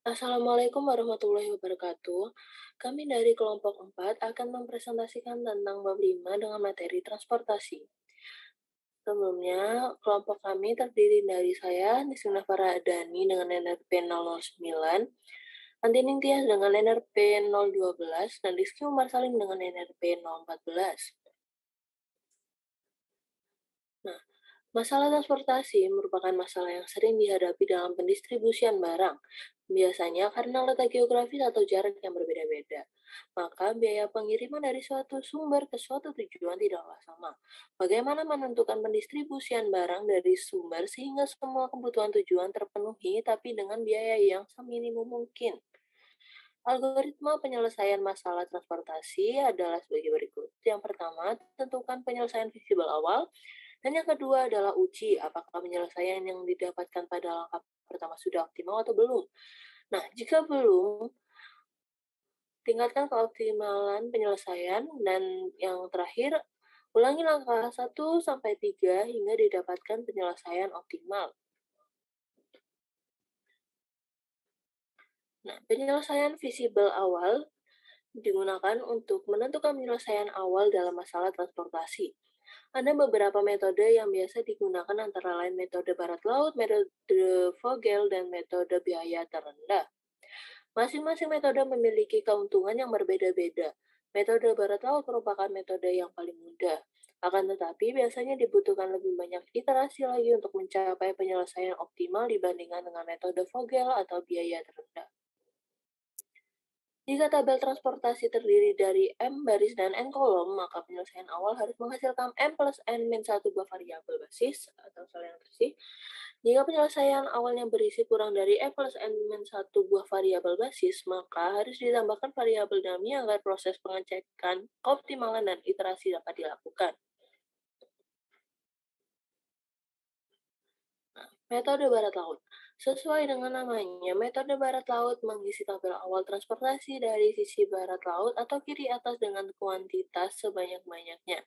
Assalamualaikum warahmatullahi wabarakatuh. Kami dari kelompok 4 akan mempresentasikan tentang bab 5 dengan materi transportasi. Sebelumnya, kelompok kami terdiri dari saya, Nisuna Faradani dengan NRP 009, Andi Ningtyas dengan NRP 012, dan Rizky Umar Salim dengan NRP 014. Nah, masalah transportasi merupakan masalah yang sering dihadapi dalam pendistribusian barang, biasanya karena letak geografis atau jarak yang berbeda-beda. Maka biaya pengiriman dari suatu sumber ke suatu tujuan tidaklah sama. Bagaimana menentukan pendistribusian barang dari sumber sehingga semua kebutuhan tujuan terpenuhi tapi dengan biaya yang seminimum mungkin? Algoritma penyelesaian masalah transportasi adalah sebagai berikut. Yang pertama, tentukan penyelesaian visible awal. Dan yang kedua adalah uji apakah penyelesaian yang didapatkan pada langkah pertama sudah optimal atau belum. Nah, jika belum, tingkatkan keoptimalan penyelesaian. Dan yang terakhir, ulangi langkah 1 sampai 3 hingga didapatkan penyelesaian optimal. Nah, penyelesaian visible awal digunakan untuk menentukan penyelesaian awal dalam masalah transportasi. Ada beberapa metode yang biasa digunakan antara lain metode barat laut, metode Vogel, dan metode biaya terendah. Masing-masing metode memiliki keuntungan yang berbeda-beda. Metode barat laut merupakan metode yang paling mudah. Akan tetapi, biasanya dibutuhkan lebih banyak iterasi lagi untuk mencapai penyelesaian optimal dibandingkan dengan metode Vogel atau biaya terendah. Jika tabel transportasi terdiri dari M baris dan N kolom, maka penyelesaian awal harus menghasilkan M plus N min 1 buah variabel basis atau sel yang bersih. Jika penyelesaian awalnya berisi kurang dari M plus N min 1 buah variabel basis, maka harus ditambahkan variabel dummy agar proses pengecekan, keoptimalan, dan iterasi dapat dilakukan. Metode barat laut. Sesuai dengan namanya, metode barat laut mengisi tabel awal transportasi dari sisi barat laut atau kiri atas dengan kuantitas sebanyak-banyaknya.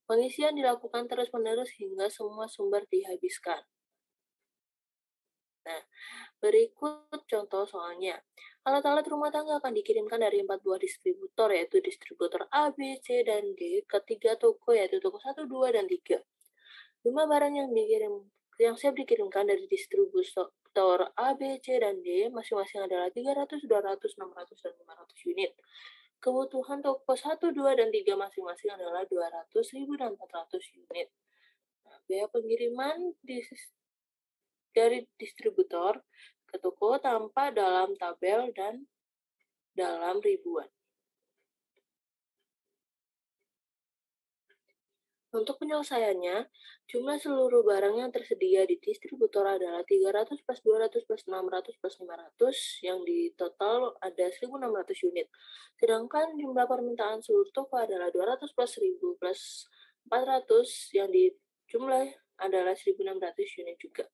Pengisian dilakukan terus-menerus hingga semua sumber dihabiskan. Nah, berikut contoh soalnya. Alat-alat rumah tangga akan dikirimkan dari 4 buah distributor, yaitu distributor A, B, C, dan D, ke 3 toko, yaitu toko 1, 2, dan 3. Jumlah barang yang siap dikirimkan dari distributor A, B, C, dan D masing-masing adalah 300, 200, 600, dan 500 unit. Kebutuhan toko 1, 2, dan 3 masing-masing adalah 200, 1000, dan 400 unit. Nah, biaya pengiriman dari distributor ke toko tanpa dalam tabel dan dalam ribuan. Untuk penyelesaiannya, jumlah seluruh barang yang tersedia di distributor adalah 300 plus 200 plus 600 plus 500, yang di total ada 1.600 unit. Sedangkan jumlah permintaan seluruh toko adalah 200 plus 1000 plus 400, yang di jumlah adalah 1.600 unit juga.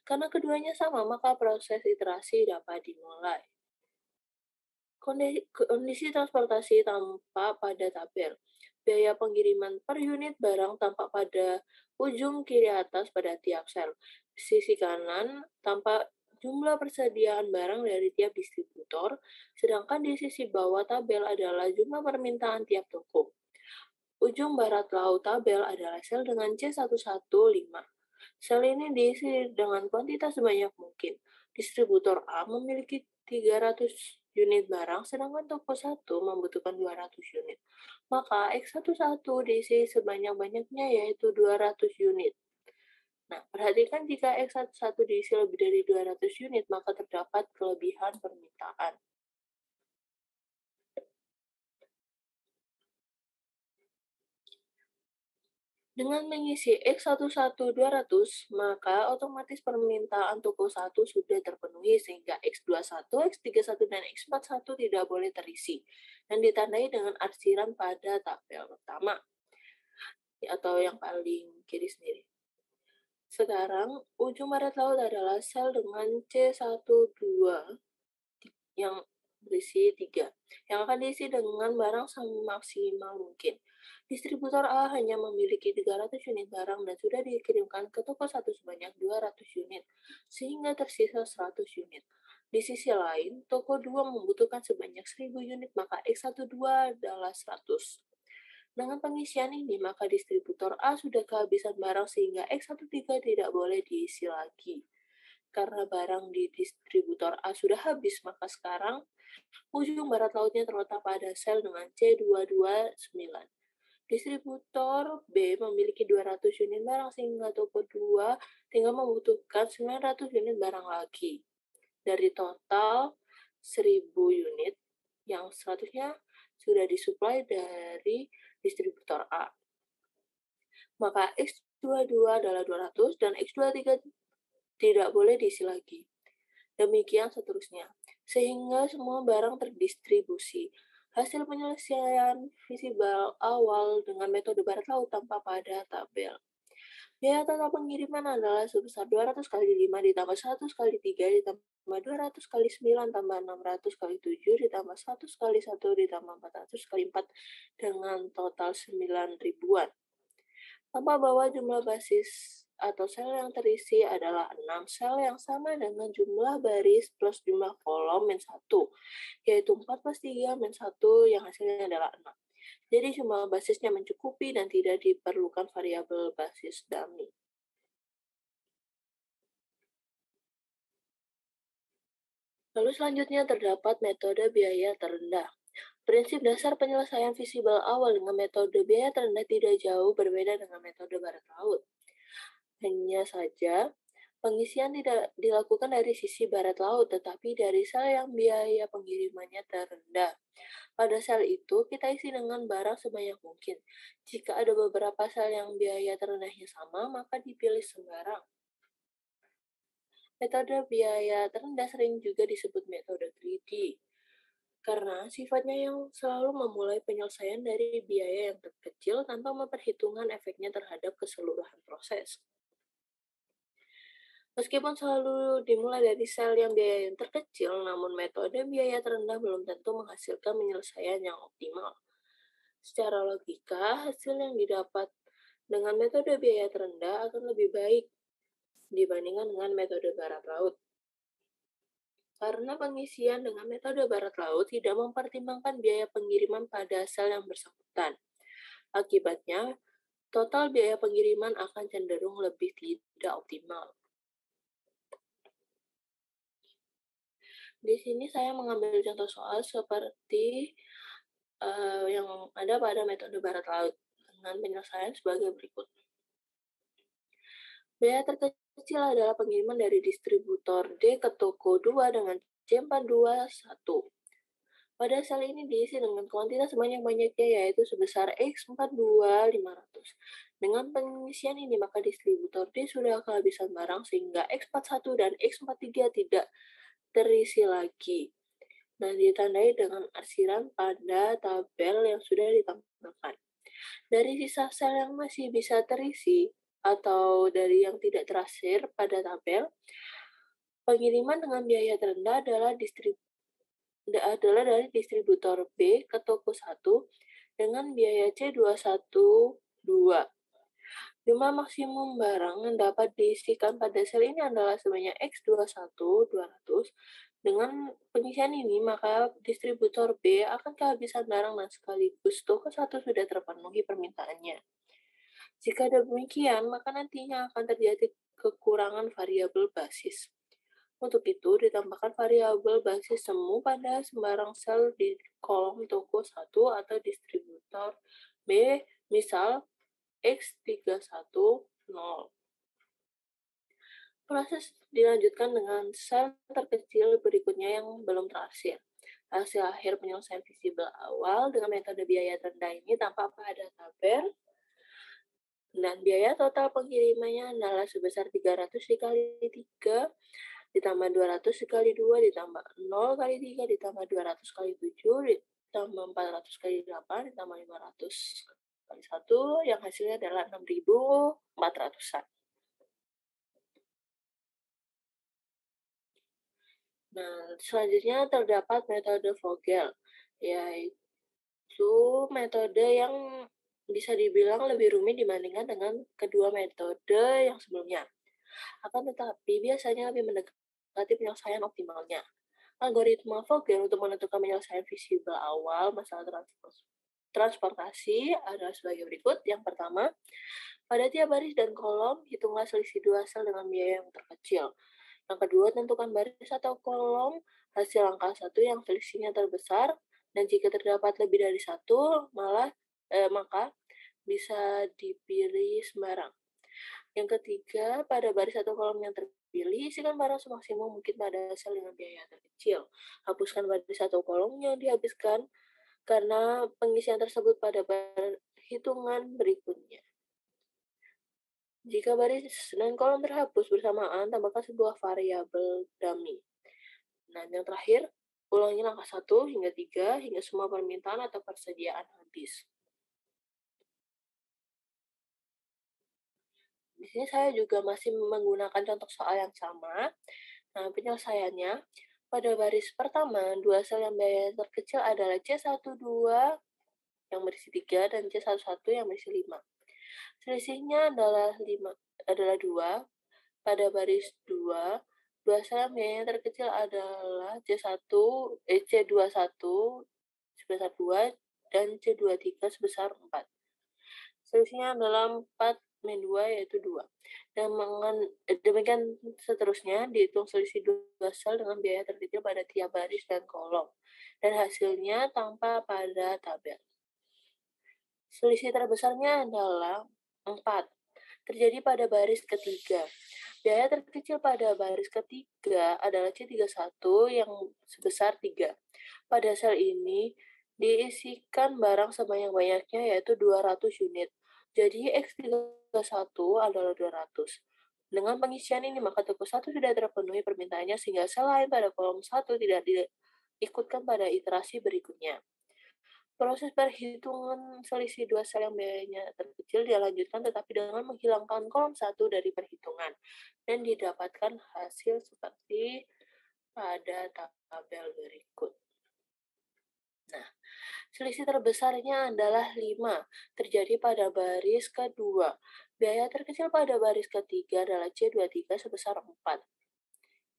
Karena keduanya sama, maka proses iterasi dapat dimulai. Kondisi transportasi tanpa pada tabel. Biaya pengiriman per unit barang tampak pada ujung kiri atas pada tiap sel. Sisi kanan tampak jumlah persediaan barang dari tiap distributor, sedangkan di sisi bawah tabel adalah jumlah permintaan tiap toko. Ujung barat laut tabel adalah sel dengan C115. Sel ini diisi dengan kuantitas sebanyak mungkin. Distributor A memiliki 300 unit barang, sedangkan toko 1 membutuhkan 200 unit. Maka X11 diisi sebanyak-banyaknya, yaitu 200 unit. Nah, perhatikan jika X11 diisi lebih dari 200 unit, maka terdapat kelebihan permintaan. Dengan mengisi X11 200, maka otomatis permintaan toko 1 sudah terpenuhi sehingga X21, X31, dan X41 tidak boleh terisi dan ditandai dengan arsiran pada tabel pertama atau yang paling kiri sendiri. Sekarang, ujung barat laut adalah sel dengan C12 yang berisi 3, yang akan diisi dengan barang semaksimal mungkin. Distributor A hanya memiliki 300 unit barang dan sudah dikirimkan ke toko 1 sebanyak 200 unit, sehingga tersisa 100 unit. Di sisi lain, toko 2 membutuhkan sebanyak 1.000 unit, maka X12 adalah 100. Dengan pengisian ini, maka distributor A sudah kehabisan barang sehingga X13 tidak boleh diisi lagi. Karena barang di distributor A sudah habis, maka sekarang ujung barat lautnya terletak pada sel dengan C229. Distributor B memiliki 200 unit barang sehingga toko 2 tinggal membutuhkan 900 unit barang lagi. Dari total 1.000 unit yang seharusnya sudah disuplai dari distributor A. Maka X22 adalah 200 dan X23 tidak boleh diisi lagi. Demikian seterusnya, sehingga semua barang terdistribusi. Hasil penyelesaian visible awal dengan metode barat laut tanpa pada tabel. Biaya total pengiriman adalah sebesar 200 kali 5 ditambah 100 kali 3 ditambah 200 kali 9 tambah 600 kali 7 ditambah 100 kali 1 ditambah 400 kali 4 dengan total 9 ribuan. Tanpa bahwa jumlah basis atau sel yang terisi adalah 6 sel yang sama dengan jumlah baris plus jumlah kolom min 1, yaitu 4 plus 3 min 1 yang hasilnya adalah 6. Jadi jumlah basisnya mencukupi dan tidak diperlukan variabel basis dummy. Lalu selanjutnya terdapat metode biaya terendah. Prinsip dasar penyelesaian visible awal dengan metode biaya terendah tidak jauh berbeda dengan metode barat laut. Hanya saja, pengisian tidak dilakukan dari sisi barat laut, tetapi dari sel yang biaya pengirimannya terendah. Pada sel itu, kita isi dengan barang sebanyak mungkin. Jika ada beberapa sel yang biaya terendahnya sama, maka dipilih sembarang. Metode biaya terendah sering juga disebut metode greedy, karena sifatnya yang selalu memulai penyelesaian dari biaya yang terkecil tanpa memperhitungkan efeknya terhadap keseluruhan proses. Meskipun selalu dimulai dari sel yang biaya yang terkecil, namun metode biaya terendah belum tentu menghasilkan penyelesaian yang optimal. Secara logika, hasil yang didapat dengan metode biaya terendah akan lebih baik dibandingkan dengan metode barat laut. Karena pengisian dengan metode barat laut tidak mempertimbangkan biaya pengiriman pada sel yang bersangkutan. Akibatnya, total biaya pengiriman akan cenderung lebih tidak optimal. Di sini saya mengambil contoh soal seperti yang ada pada metode barat laut dengan penyelesaian sebagai berikut. Biaya terkecil adalah pengiriman dari distributor D ke toko 2 dengan C421. Pada sel ini diisi dengan kuantitas sebanyak-banyaknya yaitu sebesar X42500. Dengan pengisian ini maka distributor D sudah kehabisan barang sehingga X41 dan X43 tidak terisi lagi. Nah, ditandai dengan arsiran pada tabel yang sudah ditampilkan. Dari sisa sel yang masih bisa terisi atau dari yang tidak terarsir pada tabel, pengiriman dengan biaya terendah adalah dari distributor B ke toko 1 dengan biaya C212. Jumlah maksimum barang yang dapat diisikan pada sel ini adalah sebanyak X21 200. Dengan pengisian ini, maka distributor B akan kehabisan barang dan sekaligus toko 1 sudah terpenuhi permintaannya. Jika demikian, maka nantinya akan terjadi kekurangan variabel basis. Untuk itu, ditambahkan variabel basis semu pada sembarang sel di kolom toko 1 atau distributor B, misal X310. Proses dilanjutkan dengan sel terkecil berikutnya yang belum terarsir. Hasil akhir penyelesaian visible awal dengan metode biaya terendah ini tampak pada tabel, dan biaya total pengirimannya adalah sebesar 300 dikali 3 ditambah 200 dikali 2 ditambah 0 kali 3 ditambah 200 kali 7 ditambah 400 kali 8 ditambah 500 kali 1 yang hasilnya adalah 6.400-an. Nah, selanjutnya terdapat metode Vogel, yaitu metode yang bisa dibilang lebih rumit dibandingkan dengan kedua metode yang sebelumnya. Akan tetapi biasanya lebih mendekati mendekati penyelesaian optimalnya. Algoritma Vogel untuk menentukan penyelesaian visible awal masalah transportasi adalah sebagai berikut. Yang pertama, pada tiap baris dan kolom, hitunglah selisih dua sel dengan biaya yang terkecil. Yang kedua, tentukan baris atau kolom hasil angka satu yang selisihnya terbesar, dan jika terdapat lebih dari satu, maka bisa dipilih sembarang. Yang ketiga, pada baris atau kolom yang terpilih, isikan barang semaksimum mungkin pada sel dengan biaya terkecil. Hapuskan baris atau kolom yang dihabiskan karena pengisian tersebut pada perhitungan berikutnya. Jika baris dan kolom terhapus bersamaan, tambahkan sebuah variabel dummy. Nah, yang terakhir, ulangi langkah 1 hingga 3 hingga semua permintaan atau persediaan habis. Di sini saya juga masih menggunakan contoh soal yang sama. Nah, penyelesaiannya, pada baris pertama, dua sel yang biaya terkecil adalah C12 yang berisi 3 dan C11 yang berisi 5. Selisihnya adalah 2. Pada baris 2, dua sel yang biayanya terkecil adalah C21 sebesar 2 dan C23 sebesar 4. Selisihnya adalah 4 min 2 yaitu 2. Demikian seterusnya, dihitung selisih dua sel dengan biaya terkecil pada tiap baris dan kolom, dan hasilnya tampak pada tabel. Selisih terbesarnya adalah 4, terjadi pada baris ketiga. Biaya terkecil pada baris ketiga adalah C31 yang sebesar 3. Pada sel ini, diisikan barang sebanyak-banyaknya yaitu 200 unit. Jadi X31 adalah 200. Dengan pengisian ini, maka toko 1 sudah terpenuhi permintaannya sehingga sel lain pada kolom 1 tidak diikutkan pada iterasi berikutnya. Proses perhitungan selisih dua sel yang biayanya terkecil dilanjutkan tetapi dengan menghilangkan kolom 1 dari perhitungan dan didapatkan hasil seperti pada tabel berikut. Nah, selisih terbesarnya adalah 5, terjadi pada baris kedua. Biaya terkecil pada baris ketiga adalah C23 sebesar 4.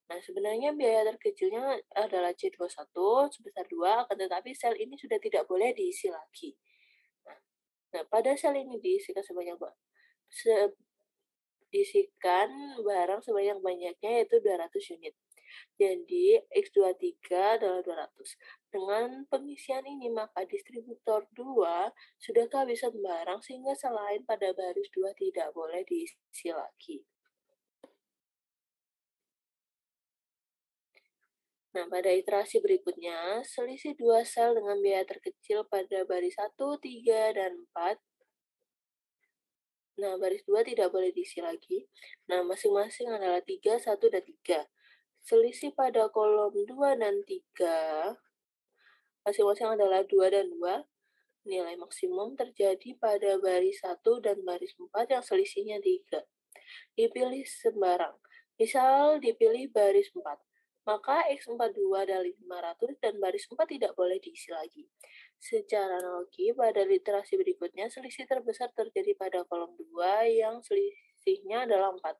Nah, sebenarnya biaya terkecilnya adalah C21 sebesar 2, akan tetapi sel ini sudah tidak boleh diisi lagi. Nah, pada sel ini diisikan barang sebanyak-banyaknya yaitu 200 unit. Jadi, X23 adalah 200. Dengan pengisian ini, maka distributor 2 sudah kehabisan barang sehingga selain pada baris 2 tidak boleh diisi lagi. Nah, pada iterasi berikutnya, selisih dua sel dengan biaya terkecil pada baris 1, 3, dan 4. Nah, baris 2 tidak boleh diisi lagi. Nah, masing-masing adalah 3, 1, dan 3. Selisih pada kolom 2 dan 3, masing-masing adalah 2 dan 2. Nilai maksimum terjadi pada baris 1 dan baris 4 yang selisihnya 3. Dipilih sembarang. Misal dipilih baris 4. Maka X42 adalah 500 dan baris 4 tidak boleh diisi lagi. Secara analogi, pada literasi berikutnya, selisih terbesar terjadi pada kolom 2 yang selisihnya adalah 4.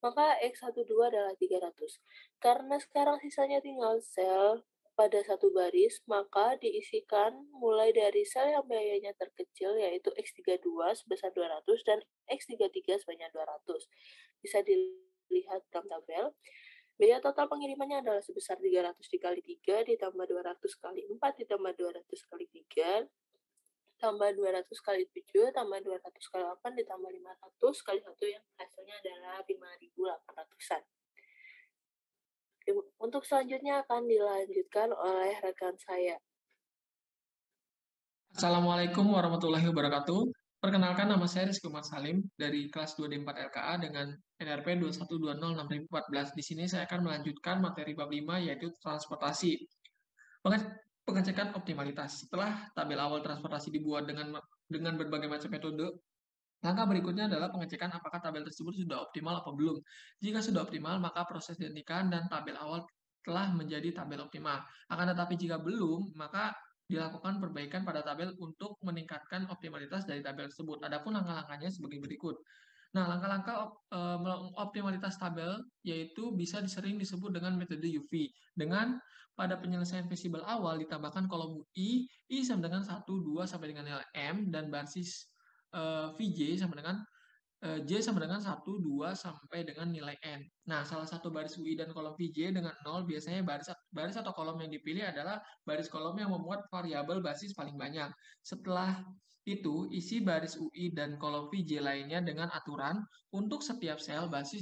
Maka X12 adalah 300. Karena sekarang sisanya tinggal sel pada satu baris, maka diisikan mulai dari sel yang biayanya terkecil yaitu X32 sebesar 200 dan X33 sebanyak 200. Bisa dilihat dalam tabel. Biaya total pengirimannya adalah sebesar 300 dikali 3 ditambah 200 kali 4 ditambah 200 kali 3 tambah 200 kali 7 tambah 200 kali 8 ditambah 500 kali 1 yang hasilnya adalah 5.800-an. Untuk selanjutnya akan dilanjutkan oleh rekan saya. Assalamualaikum warahmatullahi wabarakatuh. Perkenalkan, nama saya Rizky Umar Salim dari kelas 2D4 LKA dengan NRP 21206014. Di sini saya akan melanjutkan materi bab 5 yaitu transportasi. Pengecekan optimalitas. Setelah tabel awal transportasi dibuat dengan berbagai macam metode, langkah berikutnya adalah pengecekan apakah tabel tersebut sudah optimal atau belum. Jika sudah optimal, maka proses dihentikan dan tabel awal telah menjadi tabel optimal. Akan tetapi jika belum, maka dilakukan perbaikan pada tabel untuk meningkatkan optimalitas dari tabel tersebut. Adapun langkah-langkahnya sebagai berikut. Nah, langkah-langkah optimalitas tabel yaitu bisa sering disebut dengan metode UV. Dengan pada penyelesaian visible awal ditambahkan kolom I sama dengan 1, 2 sampai dengan nilai M, dan basis VJ sama dengan J sama dengan 1, 2 sampai dengan nilai N. Nah, salah satu baris UI dan kolom VJ dengan 0, biasanya baris atau kolom yang dipilih adalah baris kolom yang memuat variabel basis paling banyak. Setelah itu, isi baris UI dan kolom VJ lainnya dengan aturan untuk setiap sel basis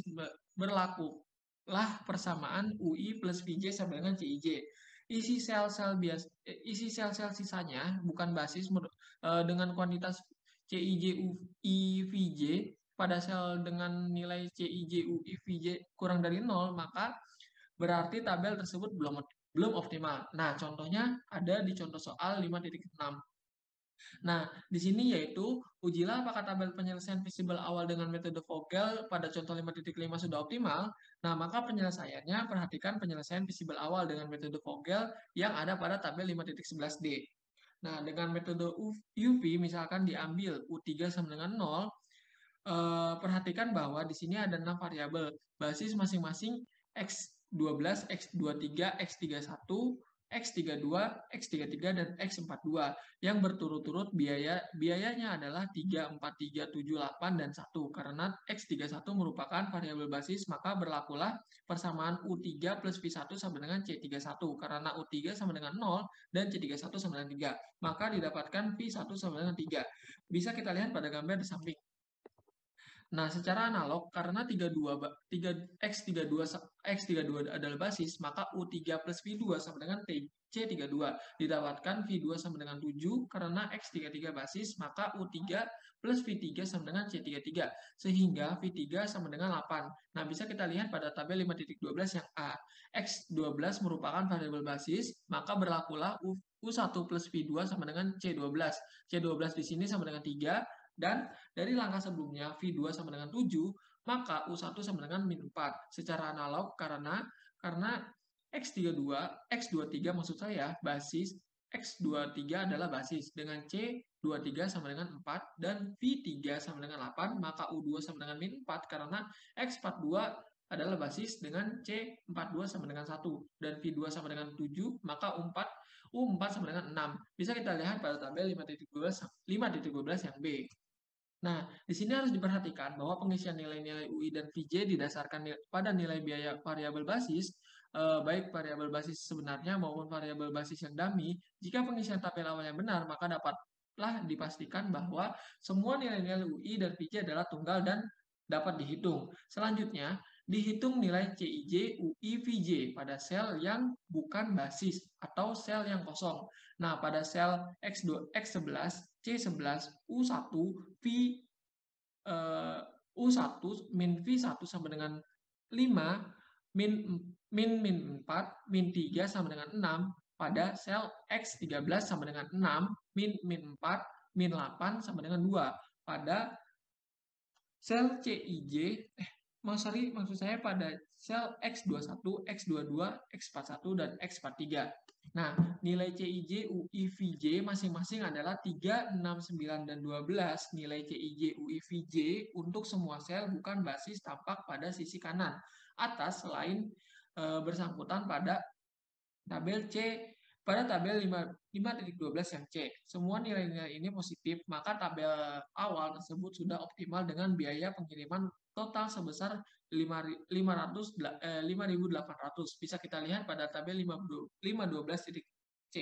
berlakulah persamaan UI plus VJ sama dengan CIJ. Isi sel-sel sisanya bukan basis dengan kuantitas CIJ UI VJ pada sel dengan nilai CIJ UI VJ kurang dari 0, maka berarti tabel tersebut belum optimal. Nah, contohnya ada di contoh soal 5.6. Nah, di sini yaitu ujilah apakah tabel penyelesaian visible awal dengan metode Vogel pada contoh 5.5 sudah optimal. Nah, maka penyelesaiannya perhatikan penyelesaian visible awal dengan metode Vogel yang ada pada tabel 5.11d. Nah, dengan metode UV misalkan diambil U3 sama dengan 0, perhatikan bahwa di sini ada 6 variabel basis masing-masing X12, X23, X31, X32, X33, dan X42 yang berturut-turut biayanya adalah 3, 4, 3, 7, 8, dan 1. Karena X31 merupakan variabel basis, maka berlakulah persamaan U3 plus V1 sama dengan C31. Karena U3 sama dengan 0 dan C31 sama dengan 3, maka didapatkan V1 sama dengan 3. Bisa kita lihat pada gambar di samping. Nah, secara analog, karena 3, X32 adalah basis, maka U3 plus V2 sama dengan C32. Didapatkan V2 sama dengan 7, karena X33 basis, maka U3 plus V3 sama dengan C33. Sehingga V3 sama dengan 8. Nah, bisa kita lihat pada tabel 5.12 yang A. X12 merupakan variabel basis, maka berlakulah U1 plus V2 sama dengan C12. C12 di sini sama dengan 3, dan dari langkah sebelumnya V2 sama dengan 7, maka U1 sama dengan min 4. Secara analog karena X23 maksud saya basis, X23 adalah basis dengan C23 sama dengan 4 dan V3 sama dengan 8, maka U2 sama dengan min 4 karena X42 adalah basis dengan C42 sama dengan 1 dan V2 sama dengan 7, maka U4 sama dengan 6. Bisa kita lihat pada tabel 5.12 yang B. Nah, di sini harus diperhatikan bahwa pengisian nilai-nilai UI dan VJ didasarkan pada nilai biaya variabel basis, baik variabel basis sebenarnya maupun variabel basis yang dummy. Jika pengisian tabel awalnya benar, maka dapatlah dipastikan bahwa semua nilai-nilai UI dan VJ adalah tunggal dan dapat dihitung. Selanjutnya, dihitung nilai CIJ, UI, VJ pada sel yang bukan basis atau sel yang kosong. Nah, pada sel X11, C11, U1, U1, min V1 sama dengan 5, min 4, min 3 sama dengan 6, pada sel X13 sama dengan 6, min 4, min 8 sama dengan 2, pada sel CIJ, maksud saya pada sel X21, X22, X41, dan X43. Nah, nilai CIJ, UI, VJ masing-masing adalah 3, 6, 9, dan 12. Nilai CIJ, UI, VJ untuk semua sel bukan basis tampak pada sisi kanan atas selain bersangkutan pada tabel pada tabel 5.12 yang C. Semua nilai-nilai ini positif, maka tabel awal tersebut sudah optimal dengan biaya pengiriman total sebesar 5.800. Bisa kita lihat pada tabel 5.12.C.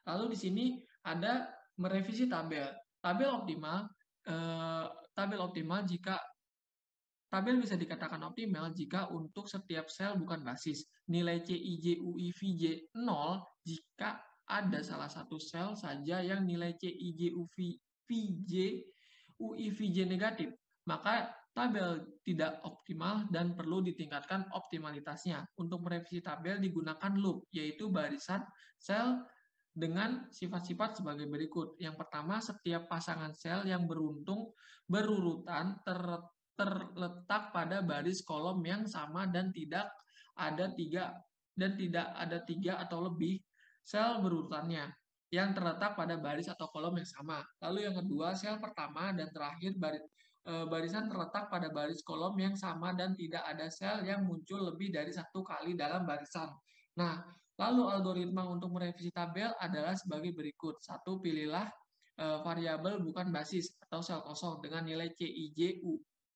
Lalu di sini ada merevisi tabel. Tabel bisa dikatakan optimal jika untuk setiap sel bukan basis. Nilai CIJ, UI, VJ 0 jika ada salah satu sel saja yang nilai CIJ, UI, VJ negatif. Maka tabel tidak optimal dan perlu ditingkatkan optimalitasnya. Untuk merevisi tabel digunakan loop, yaitu barisan sel dengan sifat-sifat sebagai berikut. Yang pertama, setiap pasangan sel yang berurutan terletak pada baris kolom yang sama dan tidak ada tiga atau lebih sel berurutannya. yang terletak pada baris atau kolom yang sama. Lalu yang kedua, sel pertama dan terakhir barisan terletak pada baris kolom yang sama dan tidak ada sel yang muncul lebih dari satu kali dalam barisan. Nah, lalu algoritma untuk merevisi tabel adalah sebagai berikut. Satu, pilihlah variabel bukan basis atau sel kosong dengan nilai CIJ,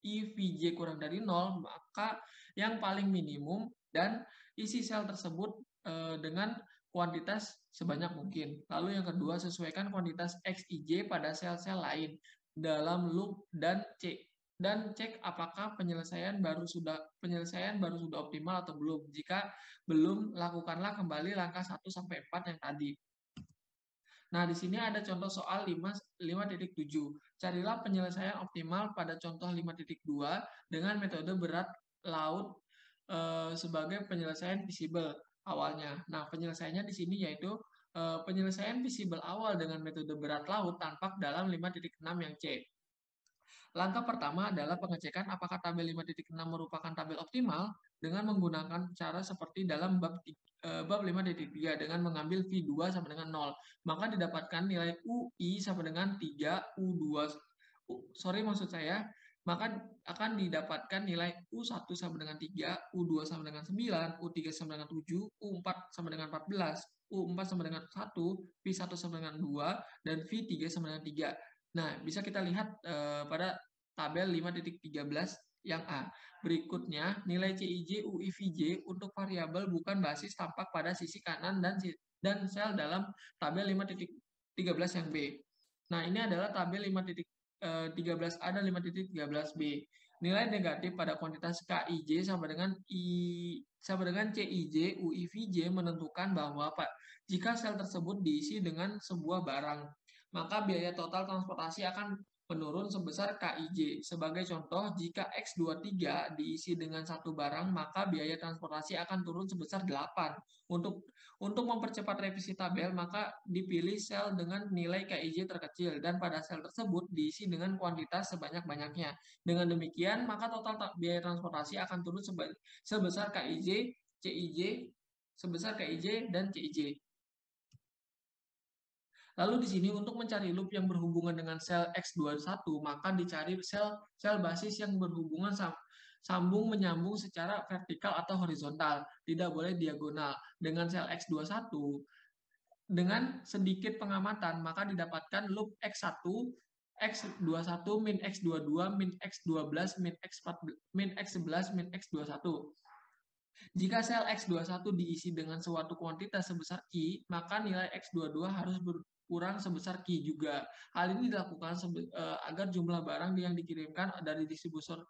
IVJ kurang dari 0, maka yang paling minimum dan isi sel tersebut dengan kuantitas sebanyak mungkin. Lalu yang kedua, sesuaikan kuantitas XIJ pada sel-sel lain dalam loop dan cek apakah penyelesaian baru sudah optimal atau belum. Jika belum, lakukanlah kembali langkah 1 sampai 4 yang tadi. Nah, di sini ada contoh soal 5.7. Carilah penyelesaian optimal pada contoh 5.2 dengan metode berat laut sebagai penyelesaian visible awalnya. Nah, penyelesaiannya di sini yaitu penyelesaian visible awal dengan metode berat laut tampak dalam 5.6 yang C. Langkah pertama adalah pengecekan apakah tabel 5.6 merupakan tabel optimal dengan menggunakan cara seperti dalam bab 5.3 dengan mengambil V2 sama dengan 0. Maka didapatkan nilai UI sama dengan 3, maka akan didapatkan nilai U1 sama dengan 3, U2 sama dengan 9, U3 sama dengan 7, U4 sama dengan 14, U4 sama dengan 1, V1 sama dengan 2, dan V3 sama dengan 3. Nah, bisa kita lihat pada tabel 5.13 yang A. Berikutnya, nilai CIJ, UIVJ untuk variabel bukan basis tampak pada sisi kanan dan sel dalam tabel 5.13 yang B. Nah, ini adalah tabel 5.13A dan 5.13B. Nilai negatif pada kuantitas KIJ sama dengan CIJ, UIVJ menentukan bahwa jika sel tersebut diisi dengan sebuah barang, maka biaya total transportasi akan menurun sebesar KIJ. Sebagai contoh, jika X23 diisi dengan satu barang, maka biaya transportasi akan turun sebesar 8. Untuk mempercepat revisi tabel, maka dipilih sel dengan nilai KIJ terkecil dan pada sel tersebut diisi dengan kuantitas sebanyak-banyaknya. Dengan demikian, maka total biaya transportasi akan turun sebesar KIJ, dan CIJ. Lalu di sini untuk mencari loop yang berhubungan dengan sel X21, maka dicari sel basis yang berhubungan sambung menyambung secara vertikal atau horizontal, tidak boleh diagonal. Dengan sel X21, dengan sedikit pengamatan, maka didapatkan loop X1, X21, min X22, min X12, min X11, min X21. Jika sel X21 diisi dengan suatu kuantitas sebesar Q, maka nilai X22 harus berkurang sebesar Q juga. Hal ini dilakukan agar jumlah barang yang dikirimkan dari distributor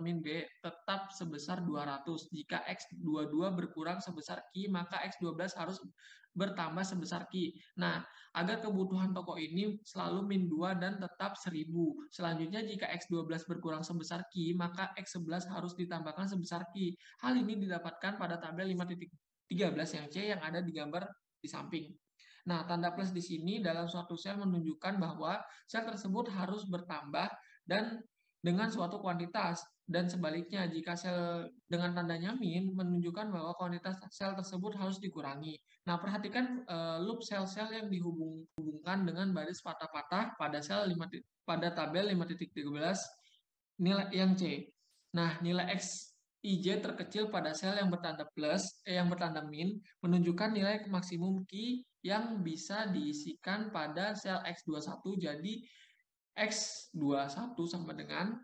min B tetap sebesar 200. Jika X22 berkurang sebesar Q, maka X12 harus bertambah sebesar Q. Nah, agar kebutuhan toko ini selalu min 2 dan tetap 1000. Selanjutnya, jika X12 berkurang sebesar Q, maka X11 harus ditambahkan sebesar Q. Hal ini didapatkan pada tabel 5.13 yang C yang ada di gambar di samping. Nah, tanda plus di sini dalam suatu sel menunjukkan bahwa sel tersebut harus bertambah dan dengan suatu kuantitas. Dan sebaliknya, jika sel dengan tandanya min menunjukkan bahwa kuantitas sel tersebut harus dikurangi. Nah, perhatikan loop sel-sel yang dihubungkan dengan baris patah-patah pada tabel 5.13 nilai yang C. Nah, nilai XIJ terkecil pada sel yang bertanda min menunjukkan nilai maksimum Q yang bisa diisikan pada sel X21. Jadi X21 sama dengan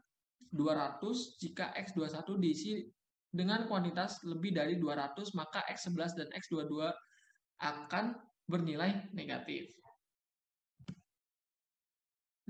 200. Jika X21 diisi dengan kuantitas lebih dari 200, maka X11 dan X22 akan bernilai negatif.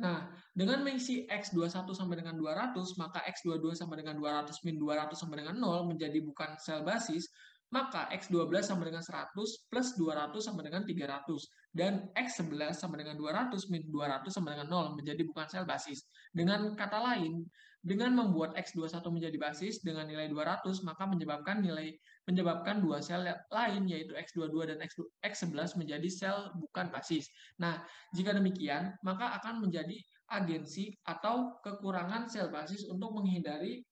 Nah, dengan mengisi X21 sama dengan 200, maka X22 sama dengan 200 min 200 sama dengan 0 menjadi bukan sel basis, maka X12 sama dengan 100 plus 200 sama dengan 300. Dan X11 sama dengan 200 min 200 sama dengan 0 menjadi bukan sel basis. Dengan kata lain, dengan membuat X21 menjadi basis dengan nilai 200, maka menyebabkan dua sel lain yaitu X22 dan X11 menjadi sel bukan basis. Nah, jika demikian, maka akan menjadi agensi atau kekurangan sel basis untuk menghindari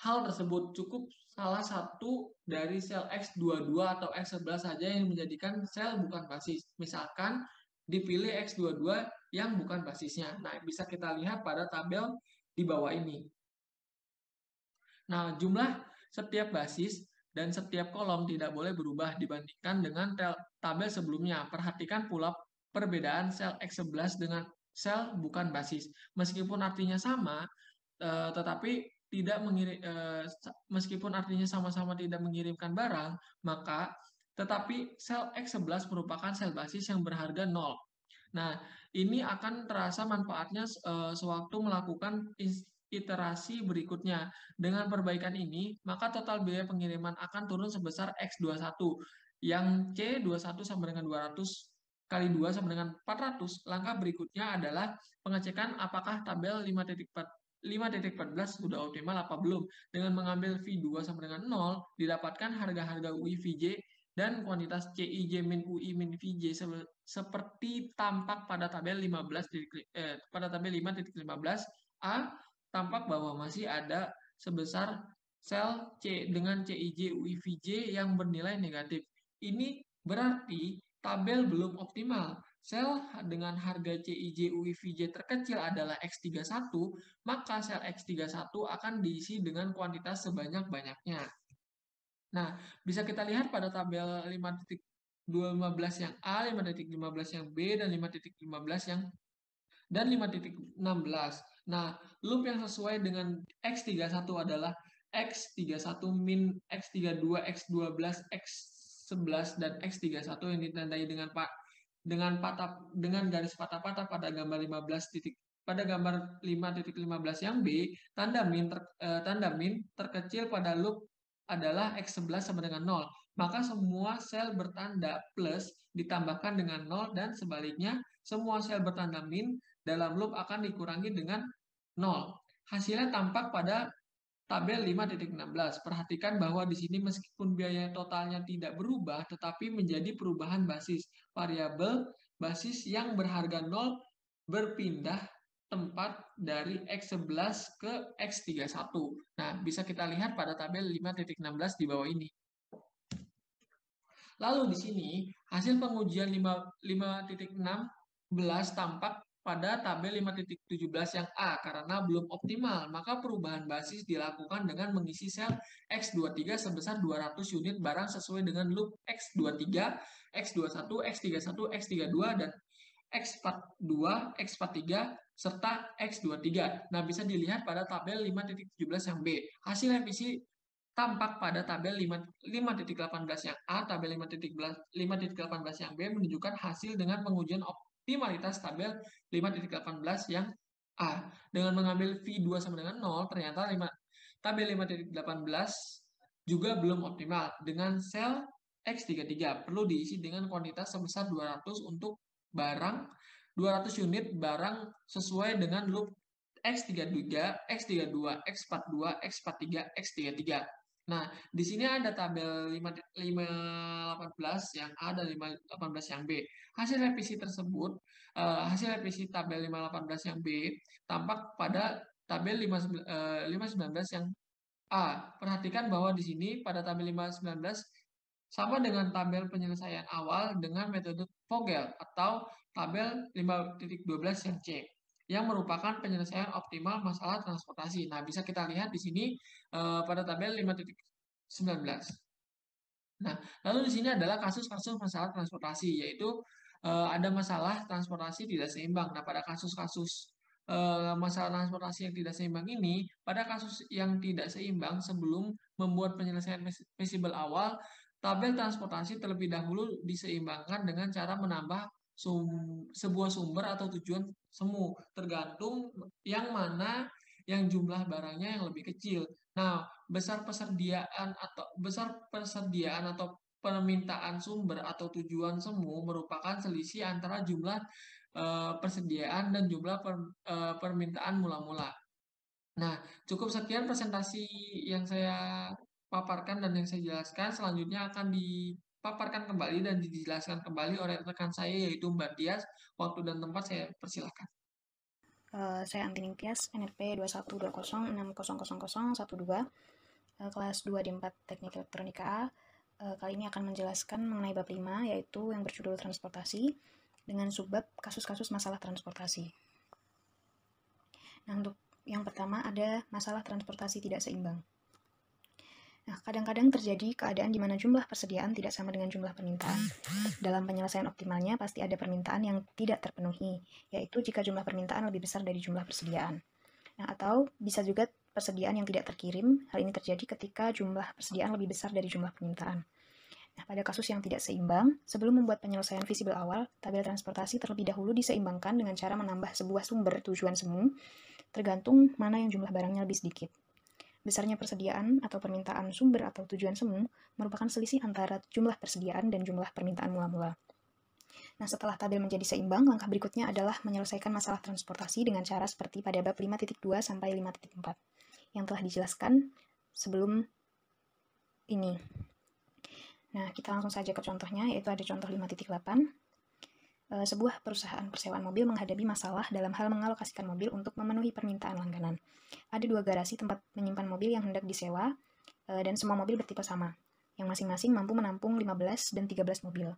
hal tersebut. Cukup salah satu dari sel X22 atau X11 saja yang menjadikan sel bukan basis. Misalkan dipilih X22 yang bukan basisnya. Nah, bisa kita lihat pada tabel di bawah ini. Nah, jumlah setiap basis dan setiap kolom tidak boleh berubah dibandingkan dengan tabel sebelumnya. Perhatikan pula perbedaan sel X11 dengan sel bukan basis. Meskipun artinya sama, tetapi tidak mengirim, meskipun artinya sama-sama tidak mengirimkan barang, maka tetapi sel X11 merupakan sel basis yang berharga 0. Nah, ini akan terasa manfaatnya sewaktu melakukan iterasi berikutnya. Dengan perbaikan ini, maka total biaya pengiriman akan turun sebesar X21, yang C21 sama dengan 200 kali 2 sama dengan 400. Langkah berikutnya adalah pengecekan apakah tabel 5.14 sudah optimal apa belum. Dengan mengambil V2 sama dengan 0, didapatkan harga-harga UI VJ dan kuantitas CIJ min UI min VJ seperti tampak pada tabel 5.15 A. Tampak bahwa masih ada sebesar sel C dengan CIJ UI VJ yang bernilai negatif. Ini berarti tabel belum optimal. Sel dengan harga CIJ UI VJ terkecil adalah X31, maka sel X31 akan diisi dengan kuantitas sebanyak-banyaknya. Nah, bisa kita lihat pada tabel 5.215 yang A, 5.15 yang B, dan 5.15 yang 5.16. Nah, loop yang sesuai dengan X31 adalah X31 min X32, X12, X11, dan X31 yang ditandai dengan garis patah-patah pada gambar 5.15 yang B, tanda min terkecil pada loop adalah X11 sama dengan 0. Maka semua sel bertanda plus ditambahkan dengan 0 dan sebaliknya semua sel bertanda min dalam loop akan dikurangi dengan 0. Hasilnya tampak pada tabel 5.16. Perhatikan bahwa di sini meskipun biaya totalnya tidak berubah, tetapi menjadi perubahan basis. Variabel basis yang berharga 0 berpindah tempat dari X11 ke X31. Nah, bisa kita lihat pada tabel 5.16 di bawah ini. Lalu di sini, hasil pengujian 5.16 tampak pada tabel 5.17 yang A karena belum optimal, maka perubahan basis dilakukan dengan mengisi sel X23 sebesar 200 unit barang sesuai dengan loop X23, X21, X31, X32, dan X42, X43, serta X23. Nah, bisa dilihat pada tabel 5.17 yang B. Hasil revisi tampak pada tabel 5.18 yang A, tabel 5.18 yang B menunjukkan hasil dengan pengujian optimalitas tabel 5.18 yang A. Dengan mengambil V2 sama dengan 0, ternyata tabel 5.18 juga belum optimal. Dengan sel X33 perlu diisi dengan kuantitas sebesar 200 untuk barang 200 unit barang sesuai dengan loop X33, X32, X42, X43, X33. Nah, di sini ada tabel 518 yang A dan 518 yang B. Hasil revisi tersebut, hasil revisi tabel 518 yang B tampak pada tabel 519 yang A. Perhatikan bahwa di sini pada tabel 519 sama dengan tabel penyelesaian awal dengan metode Vogel atau tabel 5.12 yang C yang merupakan penyelesaian optimal masalah transportasi. Nah, bisa kita lihat di sini pada tabel 5.19. Nah, lalu di sini adalah kasus-kasus masalah transportasi, yaitu ada masalah transportasi tidak seimbang. Nah, pada kasus-kasus masalah transportasi yang tidak seimbang ini, pada kasus yang tidak seimbang sebelum membuat penyelesaian visible awal, tabel transportasi terlebih dahulu diseimbangkan dengan cara menambah sebuah sumber atau tujuan semu, tergantung yang mana yang jumlah barangnya yang lebih kecil. Nah, besar persediaan atau permintaan sumber atau tujuan semu merupakan selisih antara jumlah persediaan dan jumlah permintaan mula-mula. Nah, cukup sekian presentasi yang saya paparkan dan yang saya jelaskan. Selanjutnya akan dipaparkan kembali dan dijelaskan kembali oleh rekan saya yaitu Mbak Tias. Waktu dan tempat saya persilahkan. Saya Anti Ningtyas, NRP 2120600012, kelas 2 D4 Teknik Elektronika A. Kali ini akan menjelaskan mengenai bab 5, yaitu yang berjudul transportasi, dengan subbab kasus-kasus masalah transportasi. Nah, untuk yang pertama ada masalah transportasi tidak seimbang. Nah, kadang-kadang terjadi keadaan di mana jumlah persediaan tidak sama dengan jumlah permintaan. Dalam penyelesaian optimalnya, pasti ada permintaan yang tidak terpenuhi, yaitu jika jumlah permintaan lebih besar dari jumlah persediaan. Nah, atau bisa juga persediaan yang tidak terkirim. Hal ini terjadi ketika jumlah persediaan lebih besar dari jumlah permintaan. Nah, pada kasus yang tidak seimbang, sebelum membuat penyelesaian visible awal, tabel transportasi terlebih dahulu diseimbangkan dengan cara menambah sebuah sumber tujuan semu, tergantung mana yang jumlah barangnya lebih sedikit. Besarnya persediaan atau permintaan sumber atau tujuan semu merupakan selisih antara jumlah persediaan dan jumlah permintaan mula-mula. Nah, setelah tabel menjadi seimbang, langkah berikutnya adalah menyelesaikan masalah transportasi dengan cara seperti pada bab 5.2 sampai 5.4 yang telah dijelaskan sebelum ini. Nah, kita langsung saja ke contohnya, yaitu ada contoh 5.8. Sebuah perusahaan persewaan mobil menghadapi masalah dalam hal mengalokasikan mobil untuk memenuhi permintaan langganan. Ada 2 garasi tempat menyimpan mobil yang hendak disewa, dan semua mobil bertipe sama, yang masing-masing mampu menampung 15 dan 13 mobil.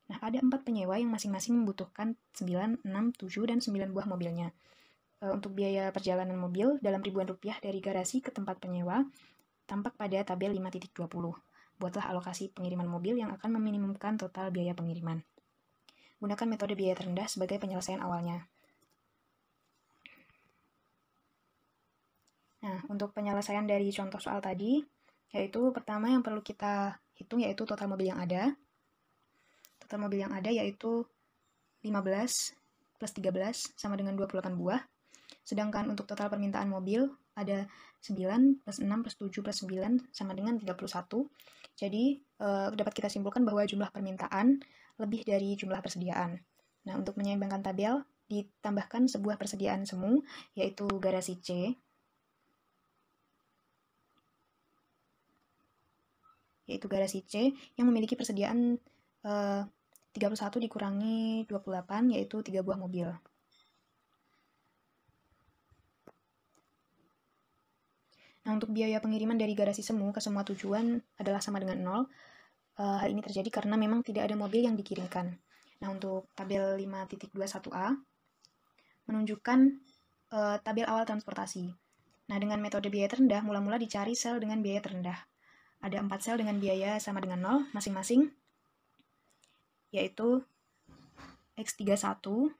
Nah, ada 4 penyewa yang masing-masing membutuhkan 9, 6, 7, dan 9 buah mobilnya. Untuk biaya perjalanan mobil dalam ribuan rupiah dari garasi ke tempat penyewa, tampak pada tabel 5.20. Buatlah alokasi pengiriman mobil yang akan meminimumkan total biaya pengiriman. Gunakan metode biaya terendah sebagai penyelesaian awalnya. Nah, untuk penyelesaian dari contoh soal tadi, yaitu pertama yang perlu kita hitung yaitu total mobil yang ada. Total mobil yang ada yaitu 15 plus 13 sama dengan 28 buah. Sedangkan untuk total permintaan mobil ada 9 plus 6 plus 7 plus 9 sama dengan 31. Jadi dapat kita simpulkan bahwa jumlah permintaan lebih dari jumlah persediaan. Nah, untuk menyeimbangkan tabel, ditambahkan sebuah persediaan semu, yaitu garasi C, yang memiliki persediaan 31 dikurangi 28, yaitu 3 buah mobil. Nah, untuk biaya pengiriman dari garasi semu ke semua tujuan adalah sama dengan 0. Hal ini terjadi karena memang tidak ada mobil yang dikirimkan. Nah, untuk tabel 5.21a menunjukkan tabel awal transportasi. Nah, dengan metode biaya terendah, mula-mula dicari sel dengan biaya terendah. Ada 4 sel dengan biaya sama dengan 0 masing-masing, yaitu X31,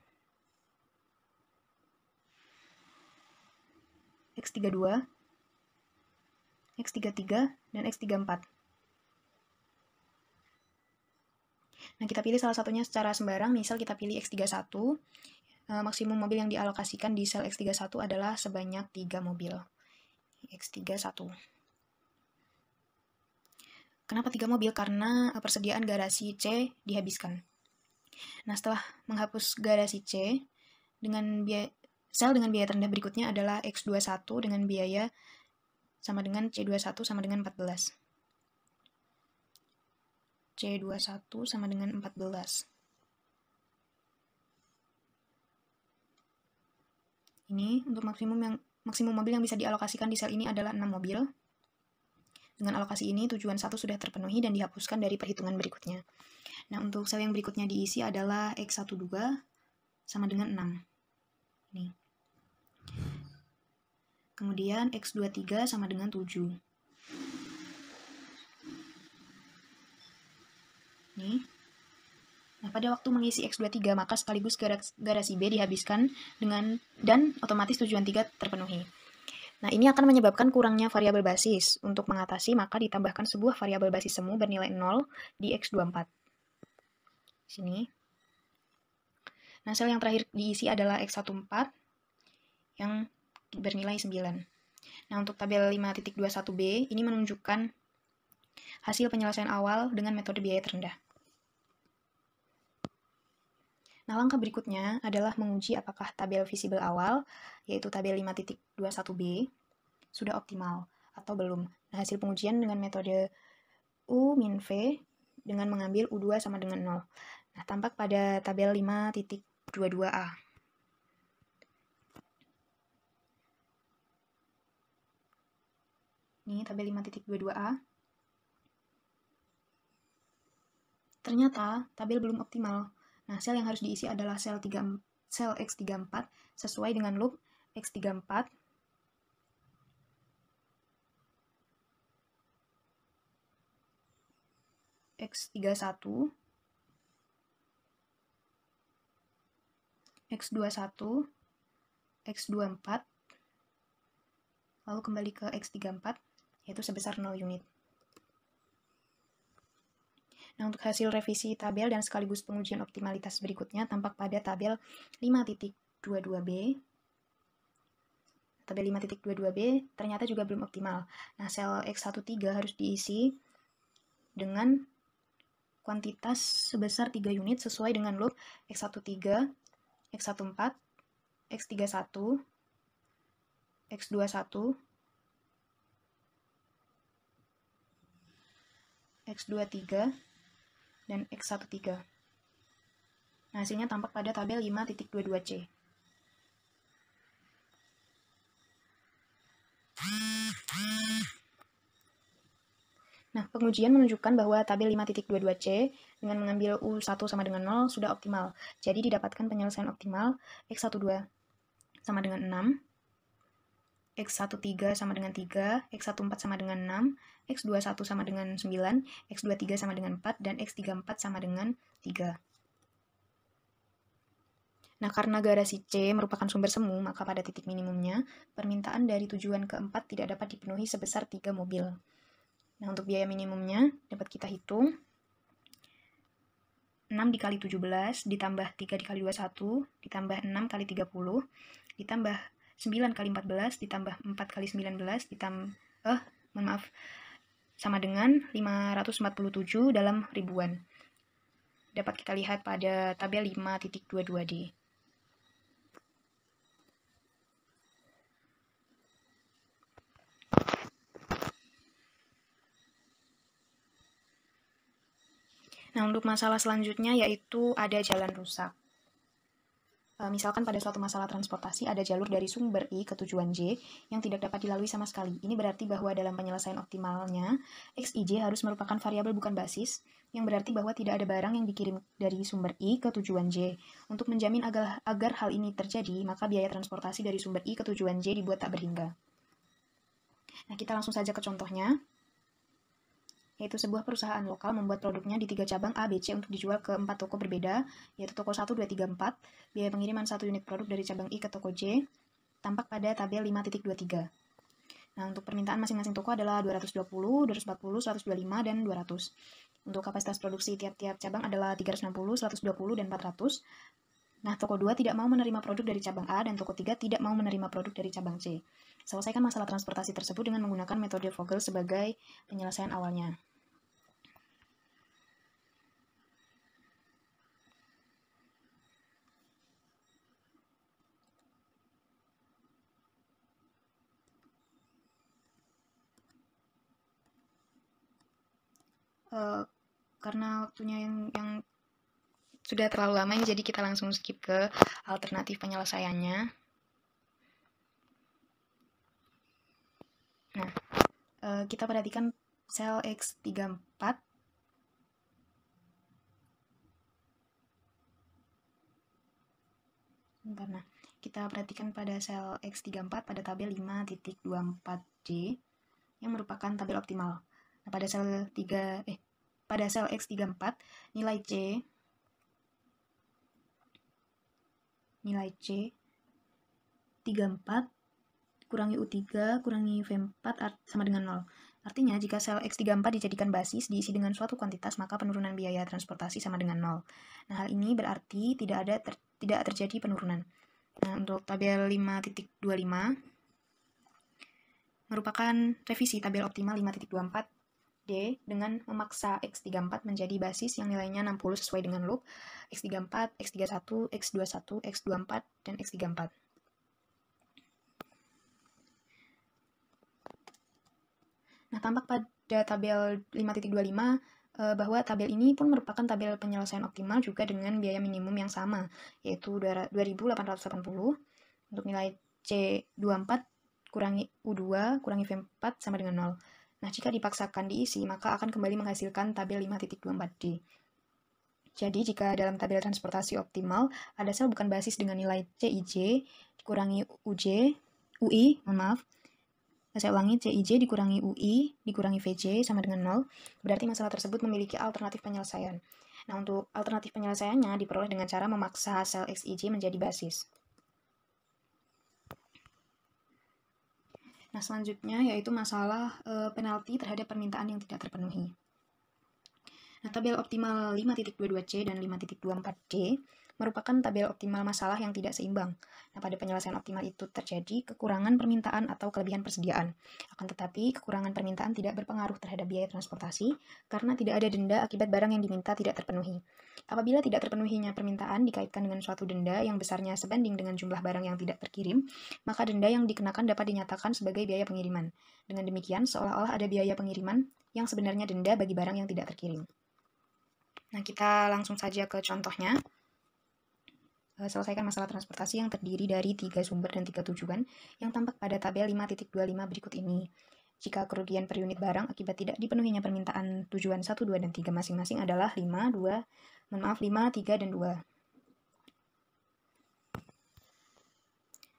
X32, X33, dan X34. Nah, kita pilih salah satunya secara sembarang, misal kita pilih X31, maksimum mobil yang dialokasikan di sel X31 adalah sebanyak 3 mobil. X31. Kenapa 3 mobil? Karena persediaan garasi C dihabiskan. Nah, setelah menghapus garasi C, sel dengan biaya terendah berikutnya adalah X21 dengan biaya sama dengan C21 sama dengan 14. C21 sama dengan 14. Ini untuk maksimum mobil yang bisa dialokasikan di sel ini adalah 6 mobil. Dengan alokasi ini, tujuan 1 sudah terpenuhi dan dihapuskan dari perhitungan berikutnya. Nah, untuk sel yang berikutnya diisi adalah X12 sama dengan 6. Nih. Kemudian X23 sama dengan 7. Nih. Nah, pada waktu mengisi X23, maka sekaligus garasi B dihabiskan dan otomatis tujuan 3 terpenuhi. Nah, ini akan menyebabkan kurangnya variabel basis. Untuk mengatasi, maka ditambahkan sebuah variabel basis semu bernilai 0 di X24. Sini. Nah, sel yang terakhir diisi adalah X14 yang bernilai 9. Nah, untuk tabel 5.21b, ini menunjukkan hasil penyelesaian awal dengan metode biaya terendah. Nah, langkah berikutnya adalah menguji apakah tabel visible awal, yaitu tabel 5.21b, sudah optimal atau belum. Nah, hasil pengujian dengan metode U min V dengan mengambil U2 sama dengan 0. Nah, tampak pada tabel 5.22a. Ini tabel 5.22a. Ternyata tabel belum optimal. Nah, sel yang harus diisi adalah sel X34 sesuai dengan loop X34 X31 X21 X24 lalu kembali ke X34 yaitu sebesar 0 unit. Nah, untuk hasil revisi tabel dan sekaligus pengujian optimalitas berikutnya tampak pada tabel 5.22b. Tabel 5.22b ternyata juga belum optimal. Nah, sel X13 harus diisi dengan kuantitas sebesar 3 unit sesuai dengan loop X13, X14, X31, X21, X23, dan X13. Nah, hasilnya tampak pada tabel 5.22c. Nah, pengujian menunjukkan bahwa tabel 5.22c dengan mengambil U1 sama dengan 0 sudah optimal. Jadi didapatkan penyelesaian optimal X12 sama dengan 6, X13 sama dengan 3, X14 sama dengan 6, X21 sama dengan 9, X23 sama dengan 4, dan X34 sama dengan 3. Nah, karena garasi C merupakan sumber semu, maka pada titik minimumnya, permintaan dari tujuan keempat tidak dapat dipenuhi sebesar 3 mobil. Nah, untuk biaya minimumnya dapat kita hitung 6 dikali 17 ditambah 3 dikali 21 ditambah 6 kali 30 ditambah 9 kali 14 ditambah 4 kali 19 ditambah sama dengan 547 dalam ribuan. Dapat kita lihat pada tabel 5.22d. Nah, untuk masalah selanjutnya yaitu ada jalan rusak. Misalkan pada suatu masalah transportasi ada jalur dari sumber I ke tujuan J yang tidak dapat dilalui sama sekali. Ini berarti bahwa dalam penyelesaian optimalnya, XIJ harus merupakan variabel bukan basis, yang berarti bahwa tidak ada barang yang dikirim dari sumber I ke tujuan J. Untuk menjamin agar hal ini terjadi, maka biaya transportasi dari sumber I ke tujuan J dibuat tak berhingga. Nah, kita langsung saja ke contohnya, yaitu sebuah perusahaan lokal membuat produknya di 3 cabang A, B, C untuk dijual ke 4 toko berbeda, yaitu toko 1, 2, 3, 4. Biaya pengiriman 1 unit produk dari cabang I ke toko J tampak pada tabel 5.23. Nah, untuk permintaan masing-masing toko adalah 220, 240, 125, dan 200. Untuk kapasitas produksi tiap-tiap cabang adalah 360, 120, dan 400. Nah, toko 2 tidak mau menerima produk dari cabang A dan toko 3 tidak mau menerima produk dari cabang C. Selesaikan masalah transportasi tersebut dengan menggunakan metode Vogel sebagai penyelesaian awalnya. Karena waktunya yang sudah terlalu lama, jadi kita langsung skip ke alternatif penyelesaiannya. Nah, kita perhatikan sel X34. Nah, kita perhatikan pada sel X34 pada tabel 5.24D yang merupakan tabel optimal. Nah, pada sel X34 nilai C 34 kurangi U3 kurangi V4 sama dengan 0. Artinya, jika sel X34 dijadikan basis diisi dengan suatu kuantitas, maka penurunan biaya transportasi sama dengan 0. Nah, hal ini berarti tidak terjadi penurunan. Nah, untuk tabel 5.25 merupakan revisi tabel optimal 5.24D dengan memaksa X34 menjadi basis yang nilainya 60 sesuai dengan loop X34, X31, X21, X24, dan X34. Nah, tampak pada tabel 5.25 bahwa tabel ini pun merupakan tabel penyelesaian optimal juga dengan biaya minimum yang sama, yaitu 2.880 untuk nilai C24 kurangi U2 kurangi V4 sama dengan 0. Nah, jika dipaksakan diisi, maka akan kembali menghasilkan tabel 5.24D. Jadi, jika dalam tabel transportasi optimal, ada sel bukan basis dengan nilai CIJ dikurangi UI, saya ulangi, CIJ dikurangi UI dikurangi VJ sama dengan 0, berarti masalah tersebut memiliki alternatif penyelesaian. Nah, untuk alternatif penyelesaiannya diperoleh dengan cara memaksa sel XIJ menjadi basis. Nah, selanjutnya yaitu masalah penalti terhadap permintaan yang tidak terpenuhi. Nah, tabel optimal 5.22C dan 5.24D merupakan tabel optimal masalah yang tidak seimbang. Nah, pada penyelesaian optimal itu terjadi kekurangan permintaan atau kelebihan persediaan. Akan tetapi, kekurangan permintaan tidak berpengaruh terhadap biaya transportasi karena tidak ada denda akibat barang yang diminta tidak terpenuhi. Apabila tidak terpenuhinya permintaan dikaitkan dengan suatu denda yang besarnya sebanding dengan jumlah barang yang tidak terkirim, maka denda yang dikenakan dapat dinyatakan sebagai biaya pengiriman. Dengan demikian, seolah-olah ada biaya pengiriman yang sebenarnya denda bagi barang yang tidak terkirim. Nah, kita langsung saja ke contohnya. Selesaikan masalah transportasi yang terdiri dari 3 sumber dan 3 tujuan yang tampak pada tabel 5.25 berikut ini. Jika kerugian per unit barang akibat tidak dipenuhinya permintaan tujuan 1, 2, dan 3 masing-masing adalah 5, 3, dan 2.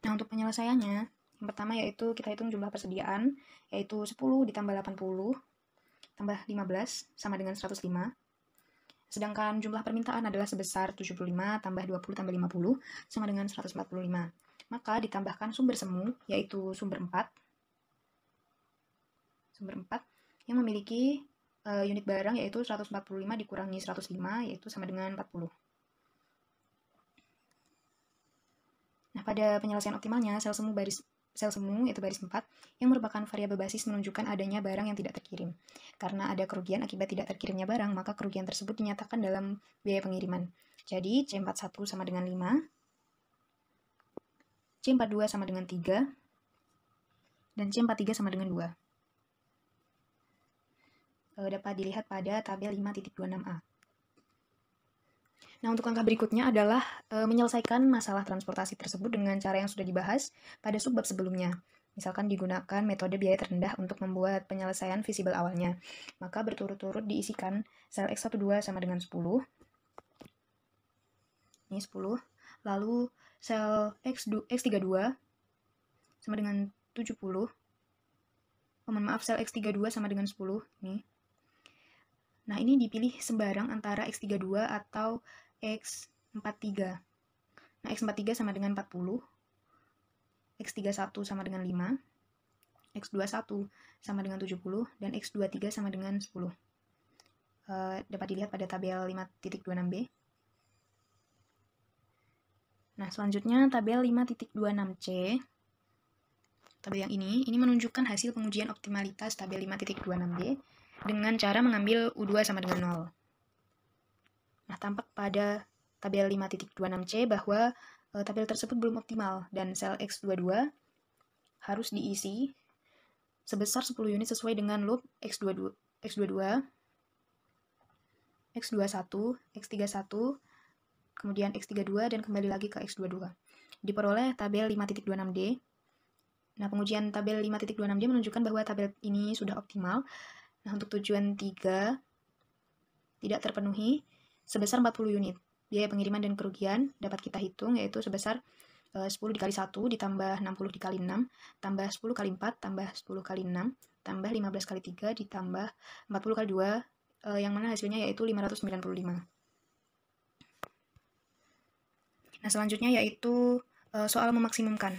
Nah, untuk penyelesaiannya, yang pertama yaitu kita hitung jumlah persediaan, yaitu 10 ditambah 80 tambah 15 sama dengan 105. Sedangkan jumlah permintaan adalah sebesar 75 tambah 20 tambah 50 sama dengan 145. Maka ditambahkan sumber semu, yaitu sumber 4. Sumber 4 yang memiliki unit barang yaitu 145 dikurangi 105, yaitu sama dengan 40. Nah, pada penyelesaian optimalnya, sel semu itu baris 4 yang merupakan variabel basis menunjukkan adanya barang yang tidak terkirim. Karena ada kerugian akibat tidak terkirimnya barang, maka kerugian tersebut dinyatakan dalam biaya pengiriman. Jadi, C41 sama dengan 5, C42 sama dengan 3, dan C43 sama dengan 2. Dapat dilihat pada tabel 5.26a. Nah, untuk langkah berikutnya adalah menyelesaikan masalah transportasi tersebut dengan cara yang sudah dibahas pada subbab sebelumnya. Misalkan digunakan metode biaya terendah untuk membuat penyelesaian visible awalnya. Maka berturut-turut diisikan sel X12 sama dengan 10. Ini 10. Lalu sel X32 sama dengan 70. Sel X32 sama dengan 10. Nih. Nah, ini dipilih sembarang antara X32 atau X43. Nah, X43 sama dengan 40, X31 sama dengan 5, X21 sama dengan 70, dan X23 sama dengan 10. Dapat dilihat pada tabel 5.26b. Nah, selanjutnya tabel 5.26c. Tabel yang ini menunjukkan hasil pengujian optimalitas tabel 5.26b dengan cara mengambil U2 sama dengan 0. Nah, tampak pada tabel 5.26c bahwa tabel tersebut belum optimal dan sel X22 harus diisi sebesar 10 unit sesuai dengan loop X22, X21, X31, kemudian X32, dan kembali lagi ke X22. Diperoleh tabel 5.26d. Nah, pengujian tabel 5.26d menunjukkan bahwa tabel ini sudah optimal. Nah, untuk tujuan 3 tidak terpenuhi sebesar 40 unit. Biaya pengiriman dan kerugian dapat kita hitung yaitu sebesar 10 dikali 1 ditambah 60 dikali 6 tambah 10 kali 4 tambah 10 kali 6 tambah 15 kali 3 ditambah 40 kali 2 yang mana hasilnya yaitu 595. Nah, selanjutnya yaitu soal memaksimumkan.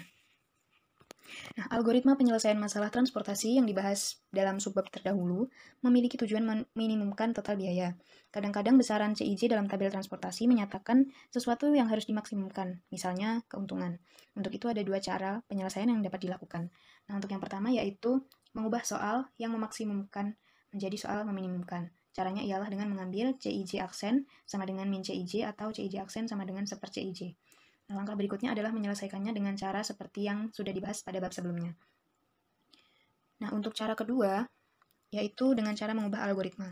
Nah, algoritma penyelesaian masalah transportasi yang dibahas dalam subbab terdahulu memiliki tujuan meminimumkan total biaya. Kadang-kadang besaran CIJ dalam tabel transportasi menyatakan sesuatu yang harus dimaksimumkan, misalnya keuntungan. Untuk itu ada 2 cara penyelesaian yang dapat dilakukan. Nah, untuk yang pertama yaitu mengubah soal yang memaksimumkan menjadi soal meminimumkan. Caranya ialah dengan mengambil CIJ aksen sama dengan min CIJ atau CIJ aksen sama dengan seper CIJ. Nah, langkah berikutnya adalah menyelesaikannya dengan cara seperti yang sudah dibahas pada bab sebelumnya. Nah, untuk cara kedua, yaitu dengan cara mengubah algoritma.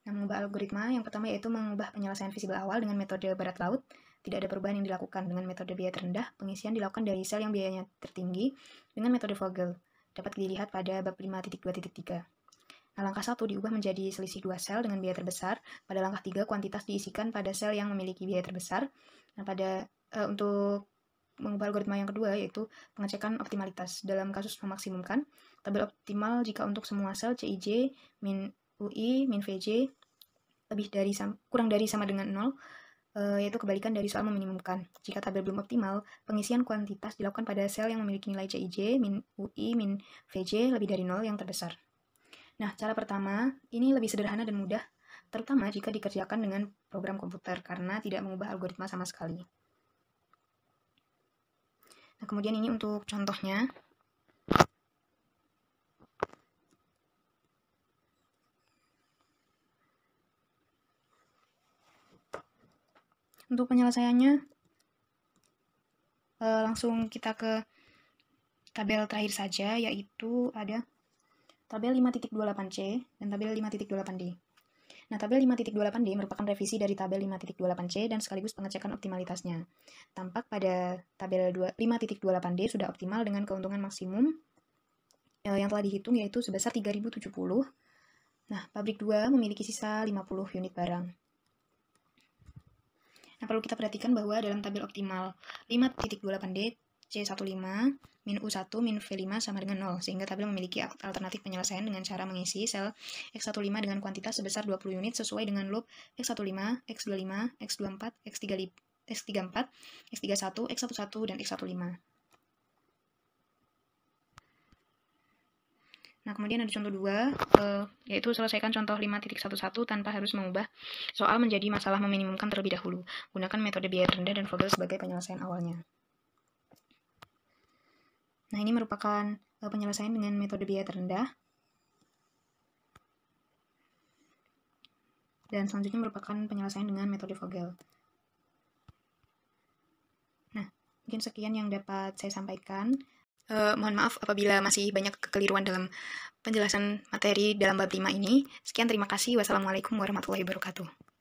Nah, mengubah algoritma yang pertama yaitu mengubah penyelesaian visible awal dengan metode barat laut tidak ada perubahan yang dilakukan. Dengan metode biaya terendah, pengisian dilakukan dari sel yang biayanya tertinggi dengan metode Vogel. Dapat dilihat pada bab 5.2.3. Nah, langkah 1 diubah menjadi selisih 2 sel dengan biaya terbesar. Pada langkah 3, kuantitas diisikan pada sel yang memiliki biaya terbesar. Nah, untuk mengubah algoritma yang kedua, yaitu pengecekan optimalitas. Dalam kasus memaksimumkan, tabel optimal jika untuk semua sel Cij, min UI, min Vj kurang dari sama dengan 0, yaitu kebalikan dari soal meminimumkan. Jika tabel belum optimal, pengisian kuantitas dilakukan pada sel yang memiliki nilai Cij, min UI, min Vj lebih dari 0 yang terbesar. Nah, cara pertama ini lebih sederhana dan mudah, terutama jika dikerjakan dengan program komputer karena tidak mengubah algoritma sama sekali. Nah, kemudian ini untuk contohnya. Untuk penyelesaiannya, langsung kita ke tabel terakhir saja, yaitu ada tabel 5.28C dan tabel 5.28D. Nah, tabel 5.28D merupakan revisi dari tabel 5.28C dan sekaligus pengecekan optimalitasnya. Tampak pada tabel 5.28D sudah optimal dengan keuntungan maksimum yang telah dihitung, yaitu sebesar 3.070. Nah, pabrik 2 memiliki sisa 50 unit barang. Nah, perlu kita perhatikan bahwa dalam tabel optimal 5.28D, C15 min U1 min V5 sama dengan 0, sehingga tabel memiliki alternatif penyelesaian dengan cara mengisi sel X15 dengan kuantitas sebesar 20 unit sesuai dengan loop X15, X25, X24, X34, X31, X11, dan X15. Nah, kemudian ada contoh 2, yaitu selesaikan contoh 5.11 tanpa harus mengubah soal menjadi masalah meminimumkan terlebih dahulu. Gunakan metode biaya terendah dan Vogel sebagai penyelesaian awalnya. Nah, ini merupakan penyelesaian dengan metode biaya terendah. Dan selanjutnya merupakan penyelesaian dengan metode Vogel. Nah, mungkin sekian yang dapat saya sampaikan. Mohon maaf apabila masih banyak kekeliruan dalam penjelasan materi dalam bab 5 ini. Sekian, terima kasih. Wassalamualaikum warahmatullahi wabarakatuh.